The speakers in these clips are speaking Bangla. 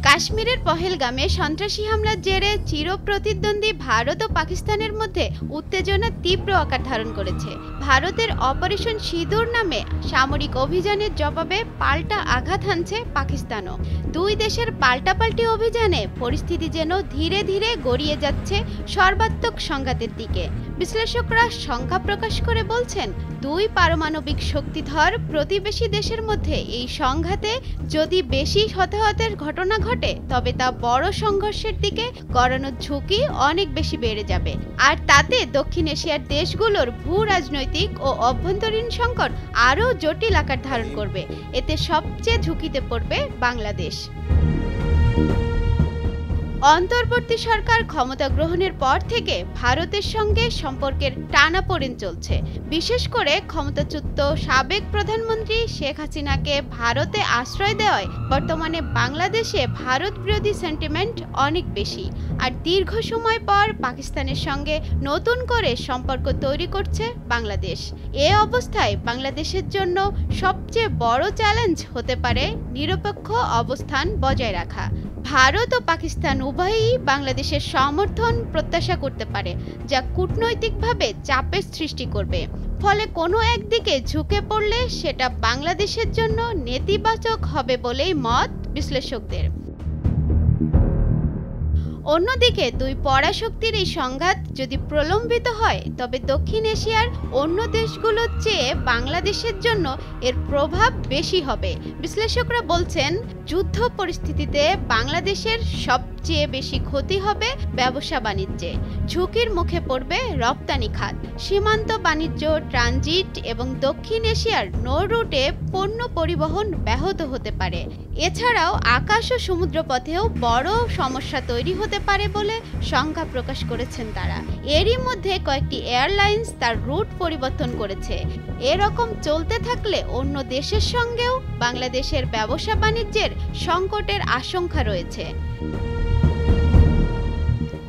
কাশ্মীরের পহেলগামে সন্ত্রাসী হামলার জেরে চিরপ্রতিদ্বন্দ্বী ভারত ও পাকিস্তানের মধ্যে উত্তেজনা তীব্র আকার ধারণ করেছে। ভারতের অপারেশন সিঁদুর নামে সামরিক অভিযানের জবাবে পাল্টা আঘাত হানছে পাকিস্তানও। দুই দেশের পাল্টাপাল্টি অভিযানে পরিস্থিতি যেন ধীরে ধীরে গড়িয়ে যাচ্ছে সর্বাত্মক সংঘাতের দিকে। বিশ্লেষকরা শঙ্কা প্রকাশ করে বলছেন, দুই পারমাণবিক শক্তিধর প্রতিবেশী দেশের মধ্যে এই সংঘাতে যদি বেশি হতাহতের ঘটনা ঘটে তবে তা বড় সংঘর্ষের দিকে গড়ানোর ঝুঁকি অনেক বেশি বেড়ে যাবে। আর তাতে দক্ষিণ এশিয়ার দেশগুলোর ভূ রাজনৈতিক ও অভ্যন্তরীণ সংকট আরও জটিল আকার ধারণ করবে। এতে সবচেয়ে ঝুঁকিতে পড়বে বাংলাদেশ। অন্তর্বর্তী সরকার ক্ষমতা গ্রহণের পর থেকে ভারতের সঙ্গে সম্পর্কের টানাপোড়েন চলছে। বিশেষ করে ক্ষমতাচ্যুত সাবেক প্রধানমন্ত্রী শেখ হাসিনাকে ভারতে আশ্রয় দেওয়ায় বর্তমানে বাংলাদেশে ভারত বিরোধী সেন্টিমেন্ট অনেক বেশি। আর দীর্ঘ সময় পর পাকিস্তানের সঙ্গে নতুন করে সম্পর্ক তৈরি করছে বাংলাদেশ। এ অবস্থায় বাংলাদেশের জন্য সবচেয়ে বড় চ্যালেঞ্জ হতে পারে নিরপেক্ষ অবস্থান বজায় রাখা। ভারত ও পাকিস্তান উভয়ই বাংলাদেশের সমর্থন প্রত্যাশা করতে পারে, যা কূটনৈতিকভাবে চাপের সৃষ্টি করবে। ফলে কোনো একদিকে ঝুঁকে পড়লে সেটা বাংলাদেশের জন্য নেতিবাচক হবে বলেই মত বিশ্লেষকদের। অন্যদিকে দুই পরাশক্তির এই সংঘাত যদি প্রলম্বিত হয় তবে দক্ষিণ এশিয়ার অন্য দেশগুলোর চেয়ে বাংলাদেশের জন্য এর প্রভাব বেশি হবে। বিশ্লেষকরা বলছেন, যুদ্ধ পরিস্থিতিতে বাংলাদেশের সবচেয়ে বেশি ক্ষতি হবে ব্যবসা বাণিজ্যে। ঝুঁকির মুখে পড়বে রপ্তানি খাত, সীমান্ত বাণিজ্য, ট্রানজিট এবং দক্ষিণ এশিয়ার নৌ রুটে পণ্য পরিবহন ব্যাহত হতে পারে। এছাড়াও আকাশ ও সমুদ্রপথেও বড় সমস্যা তৈরি হতে পারে বলে শঙ্কা প্রকাশ করেছেন তারা। এরই মধ্যে কয়েকটি এয়ারলাইন্স তার রুট পরিবর্তন করেছে। এরকম চলতে থাকলে অন্য দেশের সঙ্গেও বাংলাদেশের ব্যবসা বাণিজ্যের সংকটের আশঙ্কা রয়েছে।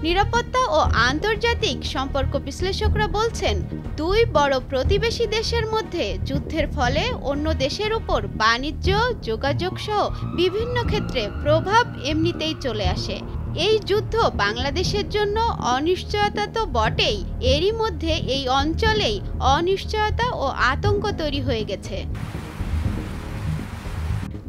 নিরাপত্তা ও আন্তর্জাতিক সম্পর্ক বিশ্লেষকরা বলছেন, দুই বড় প্রতিবেশী দেশের মধ্যে যুদ্ধের ফলে অন্য দেশের উপর বাণিজ্য, যোগাযোগ সহ বিভিন্ন ক্ষেত্রে প্রভাব এমনিতেই চলে আসে। এই যুদ্ধ বাংলাদেশের জন্য অনিশ্চয়তা তো বটেই, এরই মধ্যে এই অঞ্চলেই অনিশ্চয়তা ও আতঙ্ক তৈরি হয়ে গেছে।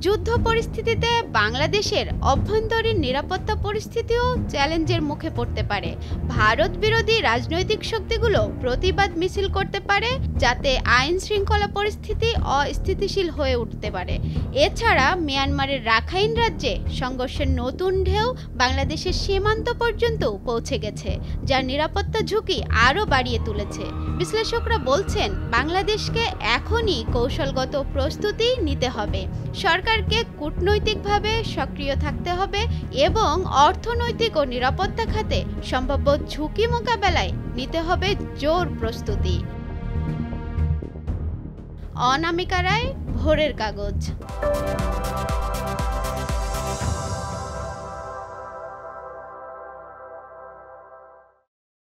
যুদ্ধ পরিস্থিতিতে বাংলাদেশের অভ্যন্তরীণ নিরাপত্তা পরিস্থিতিও চ্যালেঞ্জের মুখে পড়তে পারে। ভারত বিরোধী রাজনৈতিক শক্তিগুলো প্রতিবাদ মিছিল করতে পারে, যাতে আইন শৃঙ্খলা পরিস্থিতি অস্থিতিশীল হয়ে উঠতে পারে। এছাড়া মিয়ানমারের রাখাইন রাজ্যে সংঘর্ষের নতুন ঢেউ বাংলাদেশের সীমান্ত পর্যন্ত পৌঁছে গেছে, যা নিরাপত্তা ঝুঁকি আরও বাড়িয়ে তুলেছে। বিশ্লেষকরা বলছেন, বাংলাদেশকে এখনই কৌশলগত প্রস্তুতি নিতে হবে, সরকারকে কূটনৈতিকভাবে সক্রিয় থাকতে হবে এবং অর্থনৈতিক ও নিরাপত্তা খাতে সম্ভাব্য ঝুঁকি মোকাবেলায় নিতে হবে জোর প্রস্তুতি। অনামিকা রায়, ভোরের কাগজ।